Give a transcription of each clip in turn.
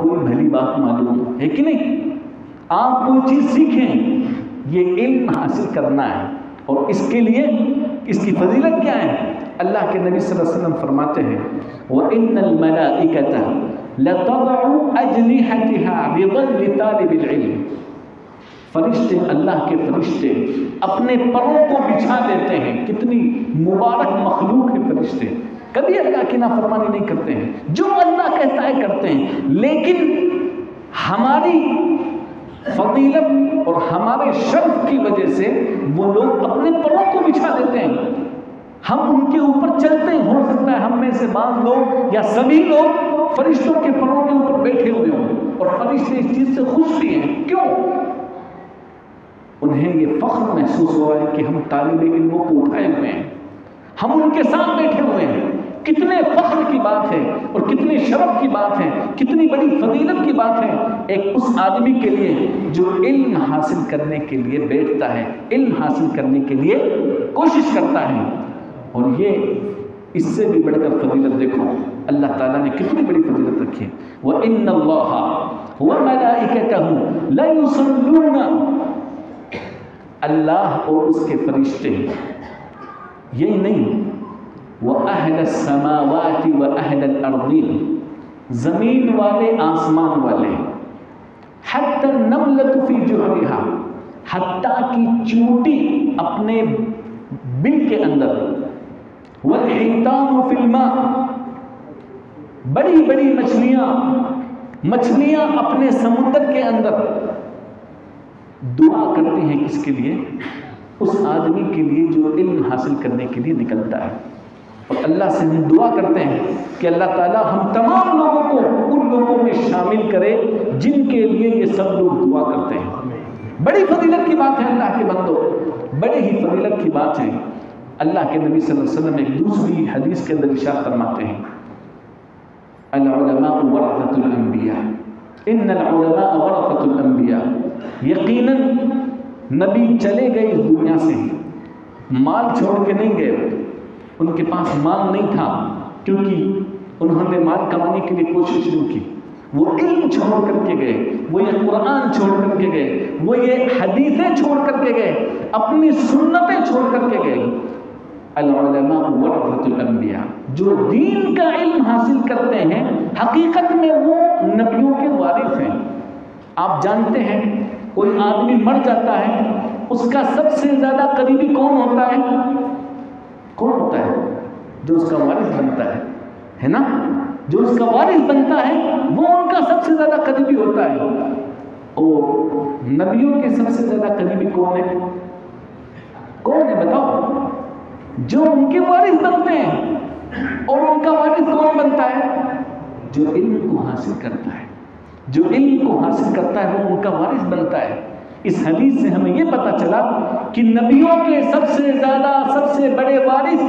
کوئی بھلی بات معلوم ہے کہ نہیں؟ آپ کوئی چیز سیکھیں، یہ علم حاصل کرنا ہے، اور اس کے لیے اس کی فضیلت کیا ہے؟ اللہ کے نبی صلی اللہ علیہ وسلم فرماتے ہیں وَإِنَّ الْمَلَائِكَةَ لَتَضَعُ أَجْنِحَتِهَا رِضًا لِطَالِبِ الْعِلْمِ، فرشتے، اللہ کے فرشتے اپنے پروں کو بچھا دیتے ہیں۔ کتنی مبارک مخلوق ہے فرشتے، کبھی اللہ کی نافرمانی نہیں کرتے ہیں، جو اللہ کہتا ہے کرتے ہیں، لیکن ہماری فضیلت اور ہمارے شرف کی وجہ سے وہ لوگ اپنے پروں کو بچھا دیتے ہیں، ہم ان کے اوپر چلتے ہیں۔ ہو سکتا ہے ہم میں سے بعض لوگ یا سبھی لوگ فرشتوں کے پروں کے اوپر بیٹھے ہوئے ہوں، اور فرشتے اس چیز سے خوش بھی ہیں۔ کیوں؟ انہیں یہ فخر محسوس ہوا ہے کہ ہم طالب علموں کو اٹھائے ہوئے ہیں، ہم ان کے ساتھ بیٹھے ہوئے ہیں۔ کتنے فخر کی بات ہے اور کتنے شرف کی بات ہے، کتنی بڑی فضیلت کی بات ہے ایک اس آدمی کے لیے جو علم حاصل کرنے کے لیے بیٹھتا ہے، علم حاصل کرنے کے لیے کوشش کرتا ہے۔ اور یہ اس سے بھی بڑھ کر فضیلت دیکھو اللہ تعالیٰ نے کتنی بڑی فضیلت رکھی ہے۔ وَإِنَّ اللَّهَ وَمَلَائِكَتَهُ لَيُصَلُّونَ، اللہ اور اس کے فرشتے، یہی نہیں، وَأَهْلَ السَّمَاوَاتِ وَأَهْلَ الْأَرْضِ، زمین والے، آسمان والے، حَتَّى النَّمْلَةُ فِي جُحْرِهَا، حتیٰ کہ چونٹی اپنے بل کے اندر، وَالْحِيتَانُ فِي الْمَاءِ، بڑی بڑی مچھلیاں اپنے سمندر کے اندر دعا کرتے ہیں۔ کس کے لیے؟ اس آدمی کے لیے جو علم حاصل کرنے کے لیے نکلتا ہے، اور اللہ سے ہم دعا کرتے ہیں کہ اللہ تعالیٰ ہم تمام لوگوں کو ان لوگوں میں شامل کرے جن کے لیے یہ سب لوگ دعا کرتے ہیں۔ بڑی فضیلت کی بات ہے اللہ کے بندو، بڑی ہی فضیلت کی بات ہے۔ اللہ کے نبی صلی اللہ علیہ وسلم ایک دوسری حدیث کے اندر ارشاد فرماتے ہیں العلماء ورثۃ الانبیاء، ان العلماء ورثۃ الانبیاء، یقیناً نبی چلے گئے اس دنیا سے، مال چھوڑ کے نہیں گئے، ان کے پاس مال نہیں تھا کیونکہ انہوں نے مال کمانے کے لیے کوشش نہیں کی، وہ علم چھوڑ کر کے گئے، وہ یہ قرآن چھوڑ کر کے گئے، وہ یہ حدیثیں چھوڑ کر کے گئے، اپنی سنتیں چھوڑ کر کے گئے۔ العلماء ورثۃ الانبیاء، جو دین کا علم حاصل کرتے ہیں حقیقت میں وہ نبیوں کے وارث ہیں۔ آپ جانتے ہیں کوئی آدمی مر جاتا ہے، اس کا سب سے زیادہ قریبی کون ہوتا ہے؟ کون ہوتا ہے؟ جو اس کا وارث بنتا ہے نا؟ جو اس کا وارث بنتا ہے وہ ان کا سب سے زیادہ قریبی ہوتا ہے۔ اور نبیوں کے سب سے زیادہ قریبی کون ہے؟ کون ہے بتاؤ؟ جو ان کے وارث بنتے ہیں۔ اور ان کا وارث کون بنتا ہے؟ جو علم کو حاصل کرتا ہے، جو علم کو حاصل کرتا ہے وہ ان کا وارث بنتا ہے۔ اس حدیث سے ہمیں یہ پتہ چلا کہ نبیوں کے سب سے زیادہ، سب سے بڑے وارث،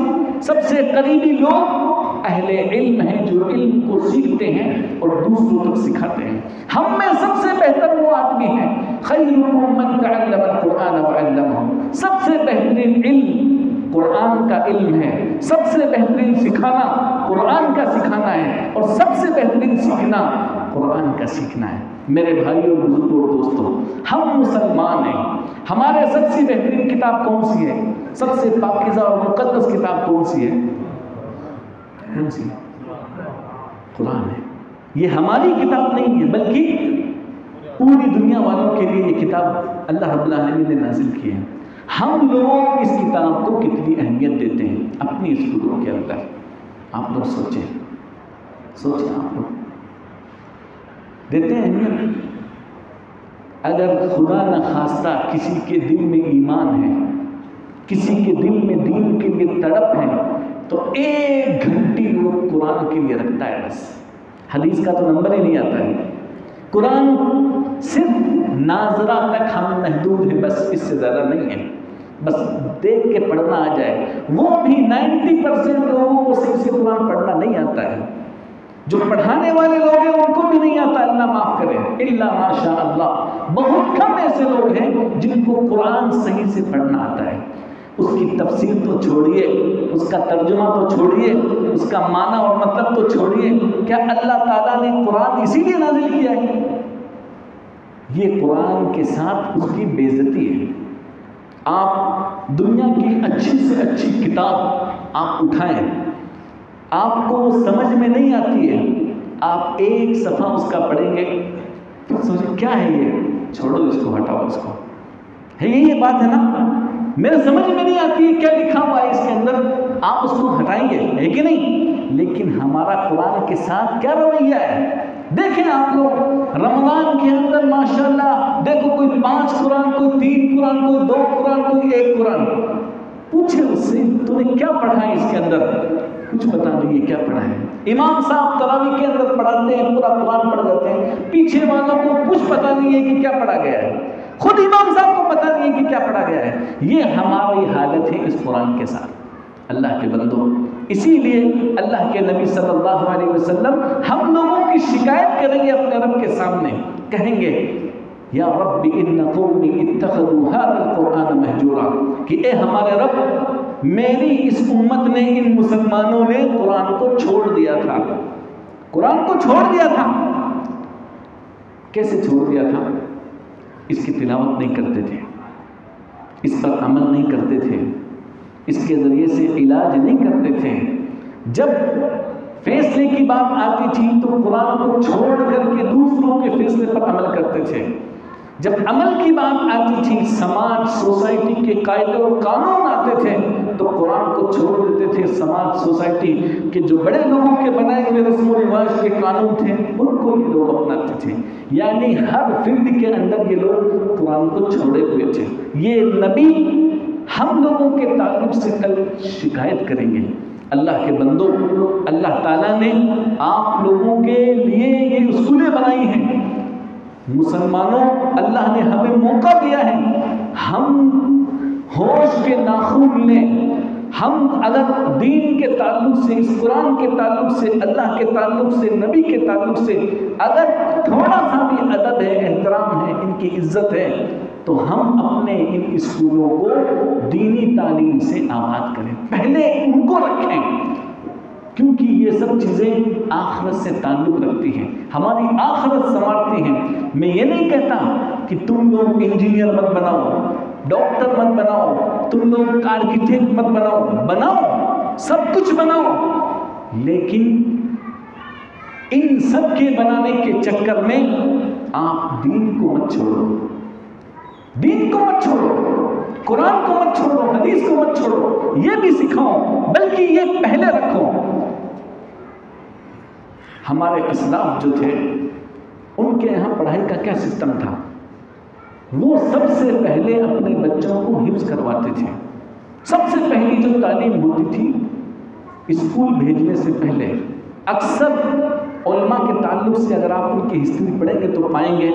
سب سے قریبی لوگ اہل علم ہیں، جو علم کو سیکھتے ہیں اور دوسروں تک سکھاتے ہیں۔ ہم میں سب سے بہتر وہ آدمی ہیں، خیرکم من تعلم القرآن وعلمہ، سب سے بہترین علم قرآن کا علم ہے، سب سے بہترین سکھانا قرآن کا سکھانا ہے، اور سب سے بہترین سیکھنا قرآن کا سیکھنا ہے۔ میرے بھائیوں، بزرگوں اور دوستوں، ہم مسلمان ہیں، ہمارے سب سے بہترین کتاب کون سی ہے؟ سب سے پاکیزہ اور مقدس کتاب کون سی ہے؟ کون سی؟ قرآن ہے۔ یہ ہماری کتاب نہیں ہے بلکہ پوری دنیا والوں کے لیے یہ کتاب اللہ رب العالمین نے نازل کی ہے۔ ہم لوگ اس کتاب کو کتنی اہمیت دیتے ہیں اپنی اسکولوں کے اندر؟ آپ لوگ سوچیں آپ لوگ دیتے ہیں اہمیت؟ اگر خدا نہ خواستہ کسی کے دل میں ایمان ہے، کسی کے دل میں دین کے لیے تڑپ ہے، تو 1 گھنٹی وہ قرآن کے لیے رکھتا ہے، بس حدیث کا تو نمبر ہی نہیں آتا ہے۔ قرآن صرف ناظرہ تک ہم محدود ہیں، بس اس سے زیادہ نہیں ہے، بس دیکھ کے پڑھنا آ جائے۔ وہ بھی 90% لوگوں کو صحیح سے قرآن پڑھنا نہیں آتا ہے، جو پڑھانے والے لوگ ہیں ان کو بھی نہیں آتا، اللہ معاف کرے، الا ماشاء اللہ، بہت کم ایسے لوگ ہیں جن کو قرآن صحیح سے پڑھنا آتا ہے۔ اس کی تفسیر تو چھوڑیے، اس کا ترجمہ تو چھوڑیے، اس کا معنی اور مطلب تو چھوڑیے، کیا اللہ تعالیٰ نے قرآن اسی لیے نازل کیا ہے؟ یہ قرآن کے ساتھ اس کی بے عزتی ہے۔ آپ دنیا کی اچھی سے اچھی کتاب آپ اٹھائیں، آپ کو وہ سمجھ میں نہیں آتی ہے، آپ ایک صفحہ اس کا پڑھیں گے پھر سوچیں کیا ہے یہ، چھوڑو اس کو، ہٹاؤ اس کو، ہے یہ بات ہے نا، میرے سمجھ میں نہیں آتی ہے کیا لکھا ہوا ہے اس کے اندر، آپ اس کو ہٹائیں گے، ہے کہ نہیں؟ لیکن ہمارا قرآن کے ساتھ کیا رویہ ہے؟ دیکھیں آپ لوگ رمضان کے اندر ماشاءاللہ دیکھو، کوئی 5 قرآن، کوئی 3 قرآن، کوئی 2 قرآن، کوئی 1 قرآن، پوچھے اس سے تو نے کیا پڑھا ہے اس کے اندر؟ کچھ بتا دیجیے کیا پڑھا ہے۔ امام صاحب تراویح کے اندر پڑھاتے ہیں، پورا قرآن پڑھ جاتے ہیں، پیچھے والوں کو کچھ پتا نہیں ہے کہ کیا پڑھا گیا ہے، خود امام صاحب کو پتا نہیں ہے کہ کیا پڑھا گیا ہے۔ یہ ہماری حالت ہے اس قرآن کے ساتھ، اللہ کے بندوں۔ اسی لیے اللہ کے نبی صلی اللہ علیہ وسلم ہم لوگوں کی شکایت کریں گے اپنے رب کے سامنے، کہیں گے یا رب ان قومی اتخذوا هذا القرآن مہجورا، کہ اے ہمارے رب میری اس امت نے، ان مسلمانوں نے قرآن کو چھوڑ دیا تھا، قرآن کو چھوڑ دیا تھا۔ کیسے چھوڑ دیا تھا؟ اس کی تلاوت نہیں کرتے تھے، اس پر عمل نہیں کرتے تھے، اس کے ذریعے سے علاج نہیں کرتے تھے۔ جب فیصلے کی بات آتی تھی تو قرآن کو چھوڑ کر کے دوسروں کے فیصلے پر عمل کرتے تھے۔ جب عمل کی بات آتی تھی، سماج سوسائٹی کے قاعدے اور قانون آتے تھے تو قرآن کو چھوڑ دیتے تھے۔ سماج سوسائٹی کے جو بڑے لوگوں کے بنائے ہوئے رسم و رواج کے قانون تھے ان کو یہ لوگ اپناتے تھے، یعنی ہر فرد کے اندر یہ لوگ قرآن کو چھوڑے ہوئے تھے۔ یہ نبی ہم لوگوں کے تعلق سے کل شکایت کریں گے۔ اللہ کے بندوں، اللہ تعالیٰ نے آپ لوگوں کے لیے یہ اصولیں بنائی ہیں۔ مسلمانوں، اللہ نے ہمیں موقع دیا ہے، ہم ہوش کے ناخن لیں۔ ہم اگر دین کے تعلق سے، اس قرآن کے تعلق سے، اللہ کے تعلق سے، نبی کے تعلق سے اگر تھوڑا سا بھی ادب ہے، احترام ہے، ان کی عزت ہے، تو ہم اپنے ان اسکولوں کو دینی تعلیم سے آباد کریں، پہلے ان کو رکھیں، کیونکہ یہ سب چیزیں آخرت سے تعلق رکھتی ہیں، ہماری آخرت سنوارتی ہیں۔ میں یہ نہیں کہتا کہ تم لوگ انجینئر مت بناؤ، ڈاکٹر مت بناؤ، تم لوگ آرکیٹیکٹ مت بناؤ، بناؤ، سب کچھ بناؤ، لیکن ان سب کے بنانے کے چکر میں آپ دین کو مت چھوڑو، دین کو مت چھوڑو، قرآن کو مت چھوڑو، حدیث کو مت چھوڑو، یہ بھی سکھاؤ، بلکہ یہ پہلے رکھو۔ ہمارے اسلاف جو تھے ان کے یہاں پڑھائی کا کیا سسٹم تھا؟ وہ سب سے پہلے اپنے بچوں کو حفظ کرواتے تھے۔ سب سے پہلی جو تعلیم ہوتی تھی اسکول بھیجنے سے پہلے، اکثر علماء کے تعلق سے اگر آپ ان کی ہسٹری پڑھیں گے تو پائیں گے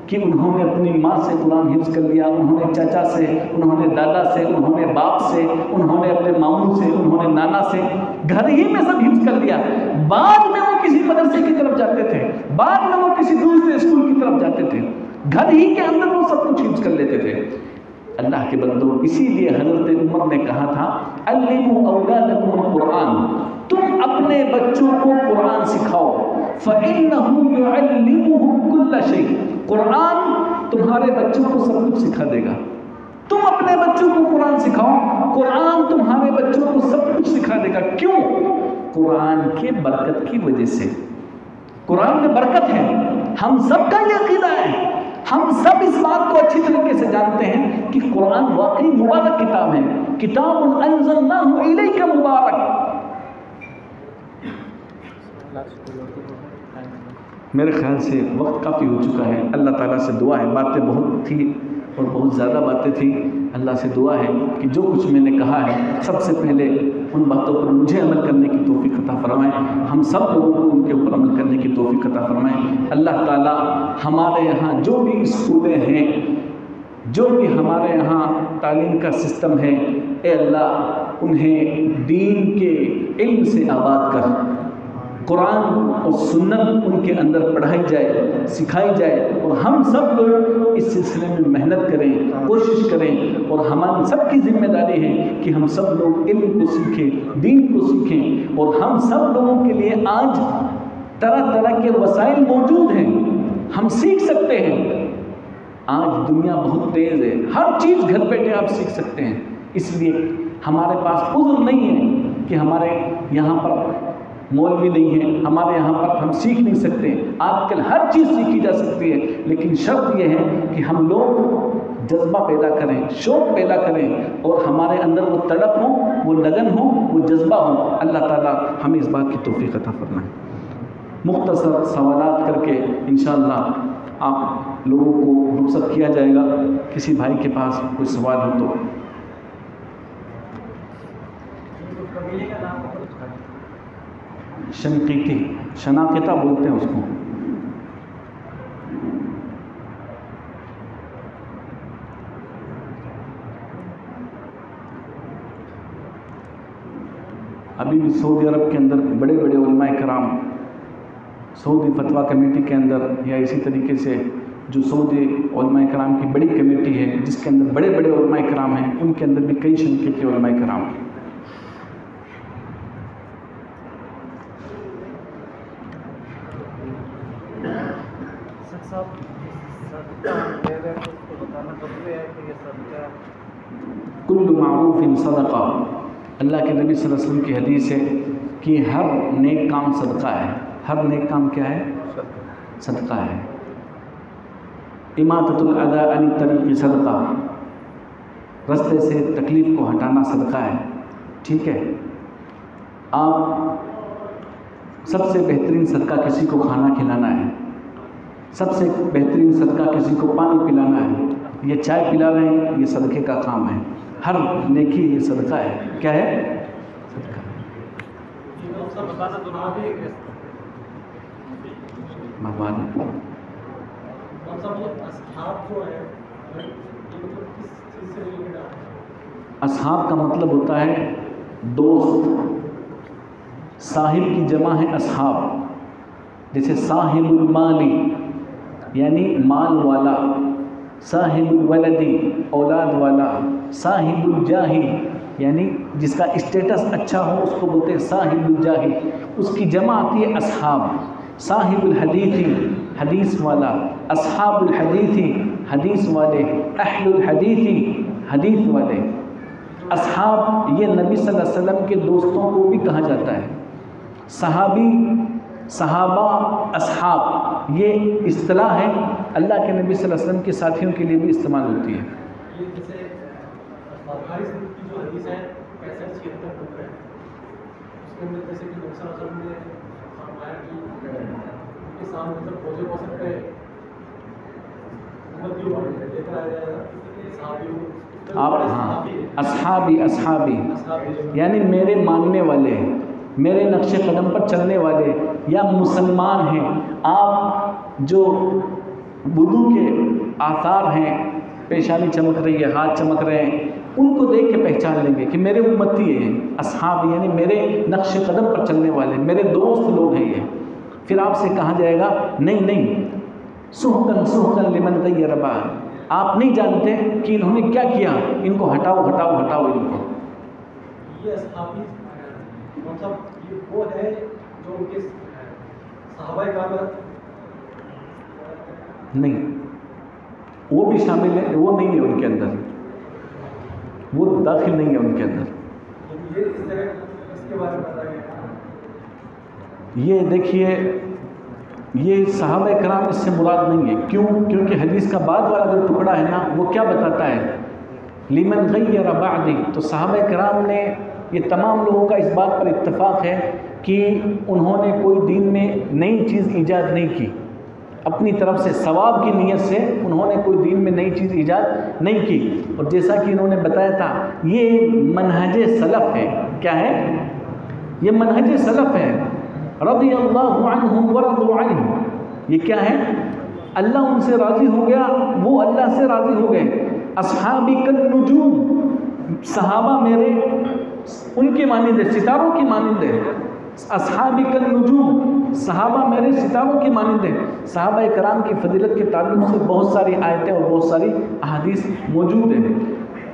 کہ انہوں نے اپنی ماں سے قرآن حفظ کر لیا، انہوں نے چاچا سے، انہوں نے دادا سے، انہوں نے باپ سے، انہوں نے اپنے ماموں سے، انہوں نے نانا سے، گھر ہی میں سب حفظ کر لیا۔ بعد میں وہ کسی مدرسے کی طرف جاتے تھے، بعد میں وہ کسی دوسرے اسکول کی طرف جاتے تھے، گھر ہی کے اندر وہ سب کچھ حفظ کر لیتے تھے۔ اللہ کے بندوں، اسی لیے حضرت عمر نے کہا تھا علموا اولادکم القرآن، تم اپنے بچوں کو قرآن سکھاؤ، فإنه يعلمهم كل شيء، قرآن تمہارے بچوں کو سب کچھ سکھا دے گا۔ تم اپنے بچوں کو قرآن سکھاؤ، قرآن تمہارے بچوں کو سب کچھ سکھا دے گا۔ کیوں؟ قرآن کے برکت کی وجہ سے۔ قرآن میں برکت ہے، ہم سب کا یہ عقیدہ ہے، ہم سب اس بات کو اچھی طریقے سے جانتے ہیں کہ قرآن واقعی مبارک کتاب ہے، کتاب انزلناہ الیک مبارک۔ میرے خیال سے وقت کافی ہو چکا ہے، اللہ تعالیٰ سے دعا ہے، باتیں بہت تھی اور بہت زیادہ باتیں تھیں، اللہ سے دعا ہے کہ جو کچھ میں نے کہا ہے سب سے پہلے ان باتوں پر مجھے عمل کرنے کی توفیق عطا فرمائیں، ہم سب لوگوں کو ان کے اوپر عمل کرنے کی توفیق عطا فرمائیں۔ اللہ تعالیٰ ہمارے یہاں جو بھی اسکولیں ہیں، جو بھی ہمارے یہاں تعلیم کا سسٹم ہے، اے اللہ انہیں دین کے علم سے آباد کر، قرآن اور سنت ان کے اندر پڑھائی جائے، سکھائی جائے، اور ہم سب لوگ اس سلسلے میں محنت کریں، کوشش کریں، اور ہم سب کی ذمہ داری ہے کہ ہم سب لوگ علم کو سیکھیں، دین کو سیکھیں، اور ہم سب لوگوں کے لیے آج طرح طرح کے وسائل موجود ہیں، ہم سیکھ سکتے ہیں۔ آج دنیا بہت تیز ہے، ہر چیز گھر بیٹھے آپ سیکھ سکتے ہیں، اس لیے ہمارے پاس عذر نہیں ہے کہ ہمارے یہاں پر مولوی نہیں ہے، ہمارے یہاں پر ہم سیکھ نہیں سکتے۔ آج کل ہر چیز سیکھی جا سکتی ہے، لیکن شرط یہ ہے کہ ہم لوگ جذبہ پیدا کریں، شوق پیدا کریں، اور ہمارے اندر وہ تڑپ ہو، وہ لگن ہو، وہ جذبہ ہو۔ اللہ تعالیٰ ہمیں اس بات کی توفیق عطا فرمائے۔ مختصر سوالات کر کے انشاءاللہ آپ لوگوں کو رخصت کیا جائے گا۔ کسی بھائی کے پاس کوئی سوال ہو تو۔ شنقیطی، شناقطہ بولتے ہیں اس کو۔ ابھی بھی سعودی عرب کے اندر بڑے بڑے علماء کرام، سعودی فتویٰ کمیٹی کے اندر، یا اسی طریقے سے جو سعودی علماء کرام کی بڑی کمیٹی ہے جس کے اندر بڑے بڑے علماء کرام ہیں، ان کے اندر بھی کئی شنقیطی علماء کرام ہیں۔ کل معروف صدقہ، اللہ کے نبی صلی اللہ علیہ وسلم کی حدیث ہے کہ ہر نیک کام صدقہ ہے۔ ہر نیک کام کیا ہے؟ صدقہ ہے۔ اماطۃ الاذی عن الطریق صدقہ، رستے سے تکلیف کو ہٹانا صدقہ ہے۔ ٹھیک ہے، آپ سب سے بہترین صدقہ کسی کو کھانا کھلانا ہے، سب سے بہترین صدقہ کسی کو پانی پلانا ہے، یہ چائے پلا رہے ہیں، یہ صدقے کا کام ہے۔ ہر نیکی یہ صدقہ ہے۔ کیا ہے؟ صدقہ۔ اصحاب کا مطلب ہوتا ہے دوست، صاحب کی جمع ہے اصحاب، جیسے صاحب المالی یعنی مال والا، صاحب الولدی اولاد والا، صاحب الجاہی یعنی جس کا اسٹیٹس اچھا ہو اس کو بولتے ہیں صاحب الجاہی، اس کی جمع آتی ہے اصحاب۔ صاحب الحدیثی حدیث والا، اصحاب الحدیثی حدیث والے، اہل الحدیثی حدیث والے۔ اصحاب یہ نبی صلی اللہ علیہ وسلم کے دوستوں کو بھی کہا جاتا ہے۔ صحابی، صحابہ، اصحاب یہ اصطلاح ہے، اللہ کے نبی صلی اللہ علیہ وسلم کے ساتھیوں کے لیے بھی استعمال ہوتی ہے۔ آپ ہاں، اصحابی یعنی میرے ماننے والے، میرے نقش قدم پر چلنے والے یا مسلمان ہیں۔ آپ جو وضو کے آثار ہیں، پیشانی چمک رہی ہے، ہاتھ چمک رہے ہیں، ان کو دیکھ کے پہچان لیں گے کہ میرے امتی ہیں۔ اصحاب یعنی میرے نقش قدم پر چلنے والے، میرے دوست لوگ ہیں یہ۔ پھر آپ سے کہا جائے گا نہیں، سحقاً لمن غیر بعد، آپ نہیں جانتے کہ انہوں نے کیا کیا، ان کو ہٹاؤ ان کو۔ یہ اصحابی مطلب یہ وہ ہے جو ان کے صحابہ کرام نہیں، وہ بھی شامل ہے، وہ نہیں ہے ان کے اندر، وہ داخل نہیں ہے ان کے اندر۔ اس کے بارے میں بتائیے۔ یہ دیکھیے، یہ صحابہ کرام اس سے مراد نہیں ہے۔ کیوں؟ کیونکہ حدیث کا بعد والا جو ٹکڑا ہے نا، وہ کیا بتاتا ہے؟ لمن غیر بعدی۔ تو صحابہ کرام نے، یہ تمام لوگوں کا اس بات پر اتفاق ہے کہ انہوں نے کوئی دین میں نئی چیز ایجاد نہیں کی، اپنی طرف سے ثواب کی نیت سے انہوں نے کوئی دین میں نئی چیز ایجاد نہیں کی۔ اور جیسا کہ انہوں نے بتایا تھا، یہ منہج سلف ہے۔ کیا ہے؟ یہ منہج سلف ہے۔ رضی اللہ عنہم ورضوا عنہ، یہ کیا ہے؟ اللہ ان سے راضی ہو گیا، وہ اللہ سے راضی ہو گئے۔ اصحابی کالنجوم، صحابہ میرے ان کے مانند ہے، ستاروں کی مانند ہے۔ اصحابی کالنجوم صحابہ میرے ستاروں کی مانند ہیں. صحابہ کرام کی فضیلت کے تعلق سے بہت ساری آیتیں اور بہت ساری احادیث موجود ہیں.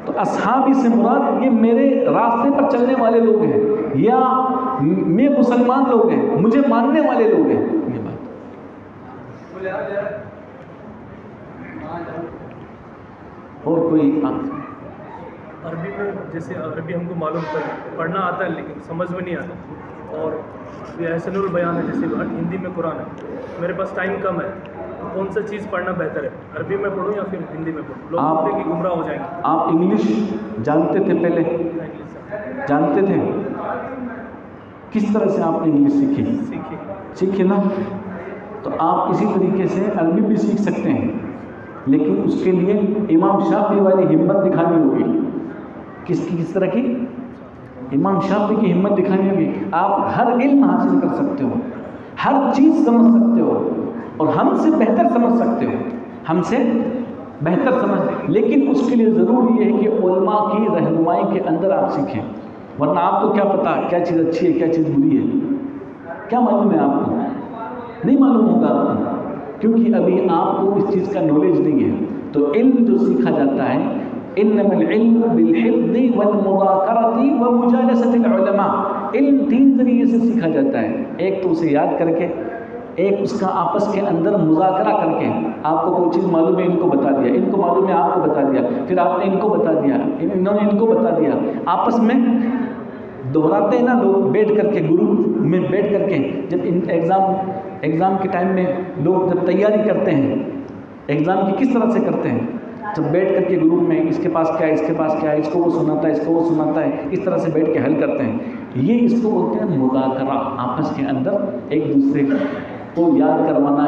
تو اصحابی سے مراد یہ میرے راستے پر چلنے والے لوگ ہیں یا میں مسلمان لوگ ہیں, مجھے ماننے والے لوگ ہیں. یہ بات اور کوئی عربی میں جیسے عربی ہم کو معلوم پڑھنا آتا ہے لیکن سمجھ میں نہیں آتا, اور یہ احسن البیان ہے جیسے ہندی میں قرآن ہے, میرے پاس ٹائم کم ہے, کون سا چیز پڑھنا بہتر ہے, عربی میں پڑھوں یا پھر ہندی میں پڑھوں؟ لوگ بولتے کہ گمراہ ہو جائیں گے. آپ انگلش جانتے تھے پہلے؟ جانتے تھے. کس طرح سے آپ نے انگلش سیکھی نا؟ تو آپ اسی طریقے سے عربی بھی سیکھ سکتے ہیں, لیکن اس کے لیے امام شافعی والی ہمت دکھانی ہوگی. کس طرح کی؟ امام شافعی کی ہمت دکھانی ہوگی. آپ ہر علم حاصل کر سکتے ہو, ہر چیز سمجھ سکتے ہو, اور ہم سے بہتر سمجھ سکتے ہو, ہم سے بہتر سمجھ, لیکن اس کے لیے ضروری یہ ہے کہ علماء کی رہنمائی کے اندر آپ سیکھیں. ورنہ آپ کو کیا پتہ کیا چیز اچھی ہے کیا چیز بری ہے؟ کیا معلوم ہے آپ کو؟ نہیں معلوم ہوگا آپ کو, کیونکہ ابھی آپ کو اس چیز کا نالج نہیں ہے. تو علم جو سیکھا جاتا ہے, انما العلم بالحفظ والمذاکرۃ ومجالسۃ العلماء, علم 3 ذریعے سے سیکھا جاتا ہے. ایک تو اسے یاد کر کے, ایک اس کا آپس کے اندر مذاکرہ کر کے. آپ کو کوئی چیز معلوم ہے, ان کو بتا دیا, ان کو معلوم ہے, آپ کو بتا دیا, پھر آپ نے ان کو بتا دیا, انہوں نے ان کو بتا دیا. آپس میں دہراتے ہیں نا لوگ, بیٹھ کر کے گروپ میں بیٹھ کر کے, جب ایگزام کے ٹائم میں لوگ جب تیاری کرتے ہیں ایگزام کی کس طرح سے کرتے ہیں, جب بیٹھ کر کے گروپ میں اس کے پاس کیا ہے, اس کے پاس کیا ہے, اس کو وہ سناتا ہے, اس کو وہ سناتا ہے, اس طرح سے بیٹھ کے حل کرتے ہیں. یہ اس کو بولتے ہیں مذاکرہ, آپس کے اندر ایک دوسرے کو یاد کروانا,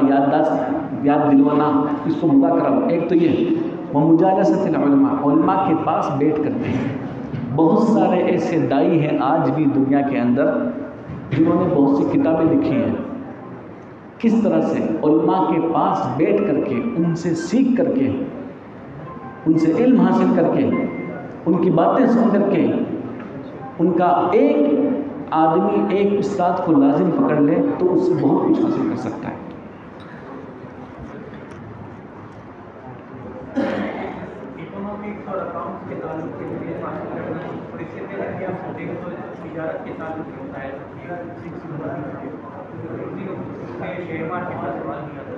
یاد دلوانا, اس کو مذاکرہ. ایک تو یہ ومجالسۃ العلماء, علماء کے پاس بیٹھ کرتے ہیں. بہت سارے ایسے دائی ہیں آج بھی دنیا کے اندر جنہوں نے بہت سی کتابیں لکھی ہیں. کس طرح سے علماء کے پاس بیٹھ کر کے, ان سے سیکھ کر کے, ان سے علم حاصل کر کے, ان کی باتیں سن کر کے, ان کا ایک آدمی ایک استاد کو لازم پکڑ لے تو اس سے بہت کچھ حاصل کر سکتا ہے. اکنامکس اور اکاؤنٹس کے تعلق کے ذریعے حاصل کرنا ہے, اور اس سے پہلے بھی آپ دیکھیں تو تجارت کے تعلق سے ہوتا ہے. شیئر مارکیٹ کا سوال کیا تھا,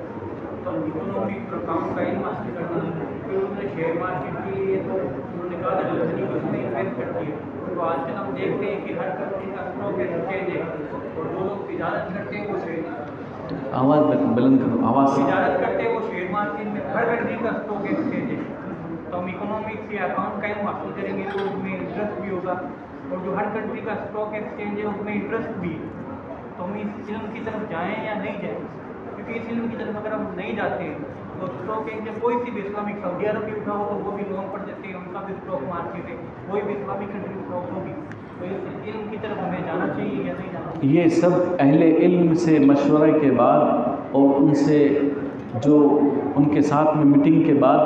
تو اکنامکس اور اکاؤنٹ کا علم حاصل کرنا ہے. پھر انہوں نے شیئر مارکیٹ کے لیے تو انہوں نے کہا تھا لگنی کو اس نے انویسٹ کرتی ہے. تو آج کل ہم دیکھتے ہیں کہ ہر کنٹری کا اسٹاک ایکسچینج ہے, اور جو لوگ تجارت کرتے ہیں وہ آواز بلند کرو, آواز تجارت کرتے ہیں وہ شیئر مارکیٹ میں ہر کنٹری کا اسٹاک ایکسچینج ہے. تو ہم اکنامکس یا اکاؤنٹ کا علم حاصل کریں گے تو اس میں انٹرسٹ بھی ہوگا, اور جو ہر کنٹری کا اسٹاک ایکسچینج ہے اس میں انٹرسٹ بھی ہے. تو ہم اس علم کی طرف جائیں یا نہیں جائیں, کیونکہ اس علم کی طرف اگر ہم نہیں جاتے ہیں تو اسٹاک ایکسچینج کوئی سی بھی اسلامک, سعودی عرب بھی اٹھا ہو تو وہ بھی لون پر دیتے ہیں, ان کا بھی اسٹاک مارکیٹ ہے, کوئی بھی اسلامک کنٹری اسٹاک ہوگی. تو اس علم کی طرف ہمیں جانا چاہیے یا نہیں جانا چاہیے؟ یہ سب اہل علم سے مشورے کے بعد اور ان سے جو ان کے ساتھ میں میٹنگ کے بعد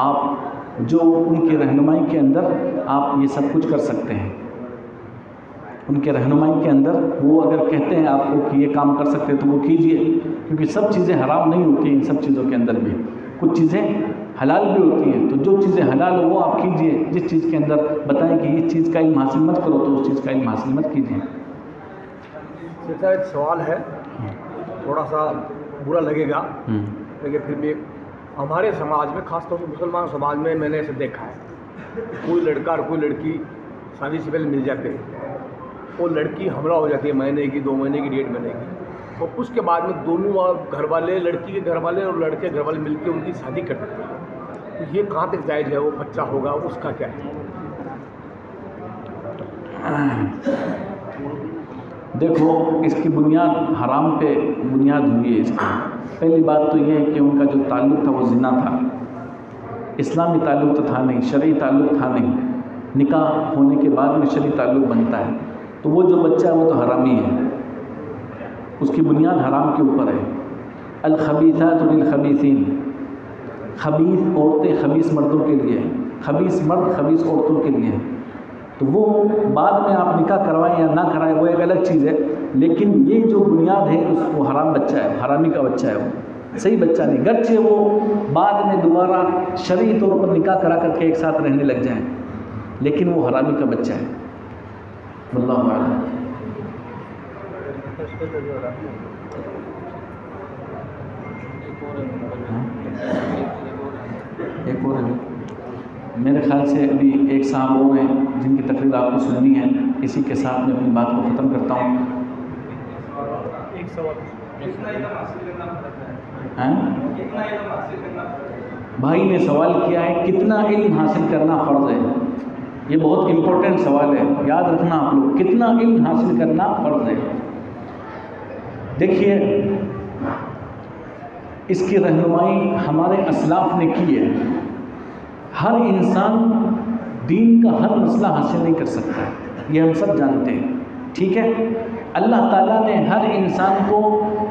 آپ جو ان کی رہنمائی کے اندر آپ یہ سب کچھ کر سکتے ہیں. ان کے رہنمائی کے اندر وہ اگر کہتے ہیں آپ کو کہ یہ کام کر سکتے ہیں تو وہ کیجئے, کیونکہ سب چیزیں حرام نہیں ہوتی ہیں. ان سب چیزوں کے اندر بھی کچھ چیزیں حلال بھی ہوتی ہیں, تو جو چیزیں حلال ہو وہ آپ کیجئے. جس چیز کے اندر بتائیں کہ اس چیز کا علم حاصل مت کرو تو اس چیز کا علم حاصل مت کیجئے. ایک سوال ہے, تھوڑا سا برا لگے گا لیکن پھر بھی ہمارے سماج میں, خاص طور پر مسلمان سماج میں نے اسے دیکھا ہے, کوئی لڑکا اور کوئی لڑکی شادی سے پہلے مل جاتے ہیں, وہ لڑکی حاملہ ہو جاتی ہے مہینے کی, 2 مہینے کی, 1.5 مہینے کی, اور اس کے بعد میں دونوں گھر والے, لڑکی کے گھر والے اور لڑکے کے گھر والے مل کے ان کی شادی کر دیتے ہیں. تو یہ کہاں تک جائز ہے؟ وہ بچہ ہوگا اس کا کیا ہے؟ دیکھو, اس کی بنیاد حرام پہ بنیاد ہوئی ہے. اس کی پہلی بات تو یہ ہے کہ ان کا جو تعلق تھا وہ زنا تھا, اسلامی تعلق تو تھا نہیں, شرعی تعلق تھا نہیں. نکاح ہونے کے بعد میں شرعی تعلق بنتا ہے, تو وہ جو بچہ ہے وہ تو حرامی ہے, اس کی بنیاد حرام کے اوپر ہے. الخبیثات للخبیثین, خبیث عورتیں خبیث مردوں کے لیے ہیں, خبیث مرد خبیث عورتوں کے لیے ہیں. تو وہ بعد میں آپ نکاح کروائیں یا نہ کرائیں وہ ایک الگ چیز ہے, لیکن یہ جو بنیاد ہے اس وہ حرام بچہ ہے، حرامی کا بچہ ہے، وہ صحیح بچہ نہیں، گرچہ وہ بعد میں دوبارہ شرعی طور پر نکاح کرا کر کے ایک ساتھ رہنے لگ جائیں، لیکن وہ حرامی کا بچہ ہے۔ واللہ اعلم۔ ایک اور ہے میرے خیال سے، ابھی ایک صاحب اور ہیں جن کی تقریر آپ کو سننی ہے، اسی کے ساتھ میں اپنی بات کو ختم کرتا ہوں۔ ایک سوال بھائی نے سوال کیا ہے کتنا علم حاصل کرنا فرض ہے؟ یہ بہت امپورٹنٹ سوال ہے، یاد رکھنا آپ لوگ، کتنا علم حاصل کرنا فرض ہے۔ دیکھیے، اس کی رہنمائی ہمارے اسلاف نے کی ہے۔ ہر انسان دین کا ہر مسئلہ حاصل نہیں کر سکتا، یہ ہم سب جانتے ہیں، ٹھیک ہے؟ اللہ تعالیٰ نے ہر انسان کو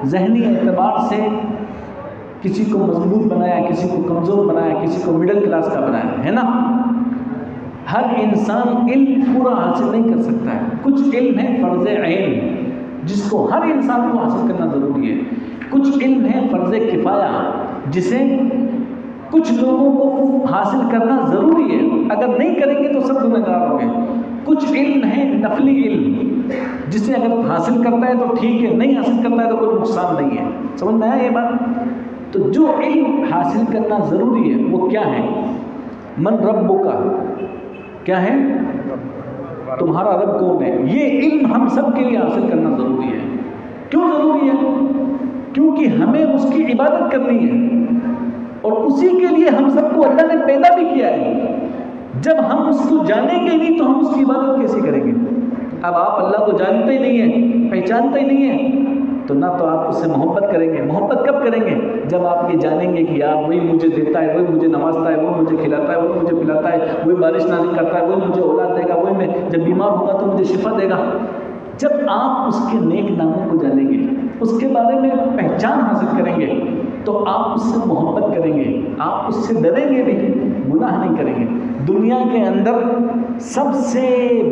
ذہنی اعتبار سے کسی کو مضبوط بنایا، کسی کو کمزور بنایا، کسی کو مڈل کلاس کا بنایا ہے نا۔ ہر انسان علم پورا حاصل نہیں کر سکتا ہے، کچھ علم ہے فرض عین جس کو ہر انسان کو حاصل کرنا ضروری ہے، کچھ علم ہے فرض کفایہ جسے کچھ لوگوں کو حاصل کرنا ضروری ہے، اگر نہیں کریں گے تو سب گنہگار ہوں گے۔ کچھ علم ہے نفلی علم جسے اگر حاصل کرتا ہے تو ٹھیک ہے، نہیں حاصل کرتا ہے تو کوئی نقصان نہیں ہے۔ سمجھ میں آیا یہ بات؟ تو جو علم حاصل کرنا ضروری ہے وہ کیا ہے؟ من ربک، کیا ہے؟ تمہارا رب کون ہے؟ یہ علم ہم سب کے لیے حاصل کرنا ضروری ہے۔ کیوں ضروری ہے؟ کیونکہ ہمیں اس کی عبادت کرنی ہے، اور اسی کے لیے ہم سب کو اللہ نے پیدا بھی کیا ہے۔ جب ہم اس کو جانیں گے نہیں تو ہم اس کی عبادت کیسے کریں گے؟ اب آپ اللہ کو جانتے ہی نہیں ہیں، پہچانتے ہی نہیں ہیں، تو نہ تو آپ اس سے محبت کریں گے۔ محبت کب کریں گے؟ جب آپ یہ جانیں گے کہ یار وہی مجھے دیتا ہے، وہی مجھے نوازتا ہے، وہ مجھے کھلاتا ہے، وہ مجھے پلاتا ہے، وہی بارش نازل کرتا ہے، وہی مجھے اولاد دے گا، وہی میں جب بیمار ہوگا تو مجھے شفا دے گا۔ جب آپ اس کے نیک ناموں کو جانیں گے، اس کے بارے میں پہچان حاصل کریں گے، تو آپ اس سے محبت کریں گے، آپ اس سے ڈریں گے بھی، گناہ نہیں کریں گے۔ دنیا کے اندر سب سے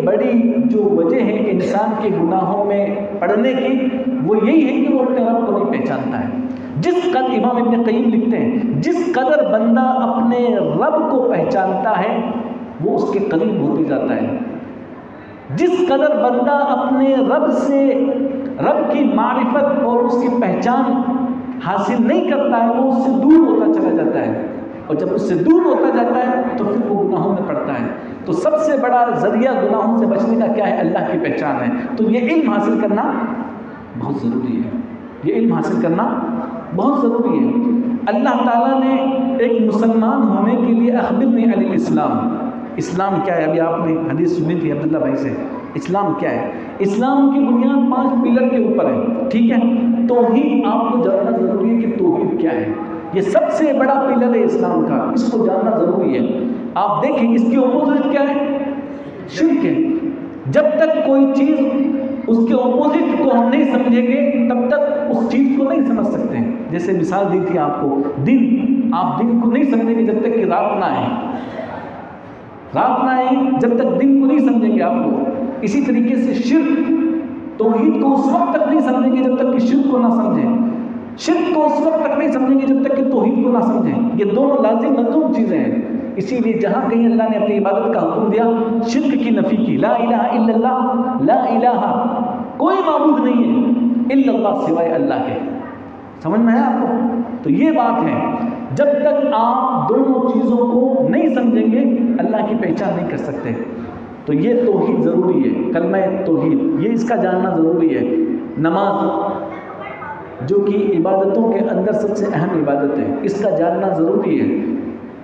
بڑی جو وجہ ہے انسان کے گناہوں میں پڑنے کی، وہ یہی ہے کہ وہ اپنے رب کو نہیں پہچانتا ہے۔ جس قدر، امام ابن قیم لکھتے ہیں، جس قدر بندہ اپنے رب کو پہچانتا ہے وہ اس کے قریب ہوتے جاتا ہے۔ جس قدر بندہ اپنے رب سے، رب کی معرفت اور اس کی پہچان حاصل نہیں کرتا ہے، وہ اس سے دور ہوتا چلا جاتا ہے، اور جب اس سے دور ہوتا جاتا ہے تو پھر وہ گناہوں میں پڑتا ہے۔ تو سب سے بڑا ذریعہ گناہوں سے بچنے کا کیا ہے؟ اللہ کی پہچان ہے۔ تو یہ علم حاصل کرنا بہت ضروری ہے، یہ علم حاصل کرنا بہت ضروری ہے۔ اللہ تعالیٰ نے ایک مسلمان ہونے کے لیے اخبرنی عن الاسلام، اسلام کیا ہے؟ ابھی آپ نے حدیث سنی تھی عبداللہ بھائی سے، اسلام کیا ہے؟ اسلام کی بنیاد 5 پلر کے اوپر ہے، ٹھیک ہے؟ توحید آپ کو جاننا ضروری ہے کہ توحید کیا ہے، یہ سب سے بڑا پلر ہے اسلام کا، اس کو جاننا ضروری ہے۔ آپ دیکھیں اس کی اپوزٹ کیا ہے؟ شرک ہے۔ جب تک کوئی چیز اس کے اپوزٹ کو ہم نہیں سمجھیں گے تب تک اس چیز کو نہیں سمجھ سکتے ہیں۔ جیسے مثال دی تھی آپ کو، دن، آپ دن کو نہیں سمجھیں گے جب تک کہ رات نہ آئے، رات نہ آئے جب تک دن کو نہیں سمجھیں گے آپ کو۔ اسی طریقے سے شرک، توحید کو اس وقت تک نہیں سمجھیں گے جب تک کہ شرک کو نہ سمجھیں، شرک کو اس وقت تک نہیں سمجھیں گے جب تک کہ توحید کو نہ سمجھیں۔ یہ دونوں لازم مطلوب چیزیں ہیں۔ اسی لیے جہاں کہیں اللہ نے اپنی عبادت کا حکم دیا، شرک کی نفی کی، لا الہ الا اللہ، لا الہ، کوئی معبود نہیں ہے الا اللہ، سوائے اللہ کے۔ سمجھ میں آیا آپ کو؟ تو یہ بات ہے، جب تک آپ دونوں چیزوں کو نہیں سمجھیں گے اللہ کی پہچان نہیں کر سکتے۔ تو یہ توحید ضروری ہے، کلمہ توحید، یہ اس کا جاننا ضروری ہے۔ نماز جو کہ عبادتوں کے اندر سب سے اہم عبادت ہے، اس کا جاننا ضروری ہے۔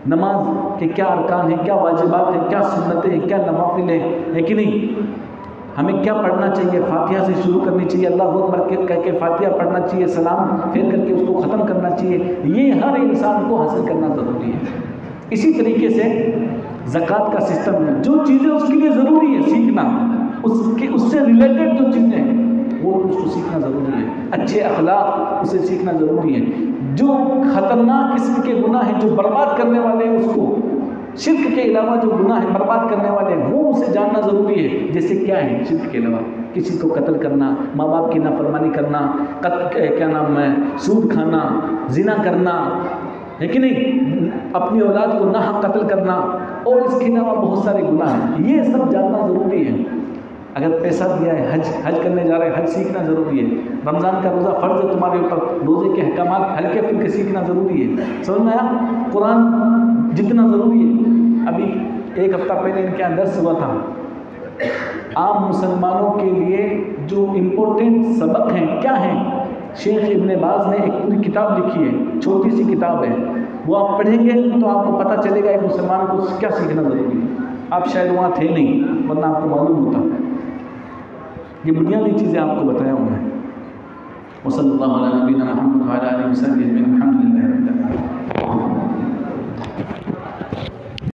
نماز کے کیا ارکان ہیں، کیا واجبات ہیں، کیا سنتیں ہیں، کیا نوافل ہیں، ہے کہ نہیں؟ ہمیں کیا پڑھنا چاہیے؟ فاتحہ سے شروع کرنی چاہیے، اللہ اکبر کہہ کے فاتحہ پڑھنا چاہیے، سلام پھیر کر کے اس کو ختم کرنا چاہیے۔ یہ ہر انسان کو حاصل کرنا ضروری ہے۔ اسی طریقے سے زکوٰۃ کا سسٹم ہے، جو چیزیں اس کے لیے ضروری ہے سیکھنا، اس سے ریلیٹڈ جو چیزیں ہیں وہ اس کو سیکھنا ضروری ہے۔ اچھے اخلاق اسے سیکھنا ضروری ہے۔ جو خطرناک قسم کے گناہ ہیں جو برباد کرنے والے ہیں، اس کو شرک کے علاوہ جو گناہ ہیں برباد کرنے والے ہیں وہ اسے جاننا ضروری ہے۔ جیسے کیا ہے شرک کے علاوہ؟ کسی کو قتل کرنا، ماں باپ کی نافرمانی کرنا، کیا نام ہے، سود کھانا، زنا کرنا، ہے کہ نہیں، اپنی اولاد کو ناحق قتل کرنا، اور اس کے علاوہ بہت سارے گناہ ہیں. یہ سب جاننا ضروری ہے. اگر پیسہ دیا ہے، حج کرنے جا رہے ہیں، حج سیکھنا ضروری ہے. رمضان کا روزہ فرض ہے تمہارے اوپر، روزے کے احکامات ہلکے پھلکے سیکھنا ضروری ہے. سمجھ میں آیا؟ قرآن جتنا ضروری ہے. ابھی ایک ہفتہ پہلے ان کے یہاں درس ہوا تھا. عام مسلمانوں کے لیے جو امپورٹنٹ سبق ہیں کیا ہیں، شیخ ابن باز نے ایک پوری کتاب لکھی ہے، چھوٹی سی کتاب ہے. وہ آپ پڑھیں گے تو آپ کو پتہ چلے گا ایک مسلمان کو کیا سیکھنا ضروری ہے. آپ شاید وہاں تھے نہیں، ورنہ آپ کو معلوم ہوتا. یہ بنیادی چیزیں آپ کو بتایا ہوں میں. وصلی اللہ علیہ نبینا محمد وعلی آلہ وصحبہ اجمعین. الحمد للہ رب العالمین.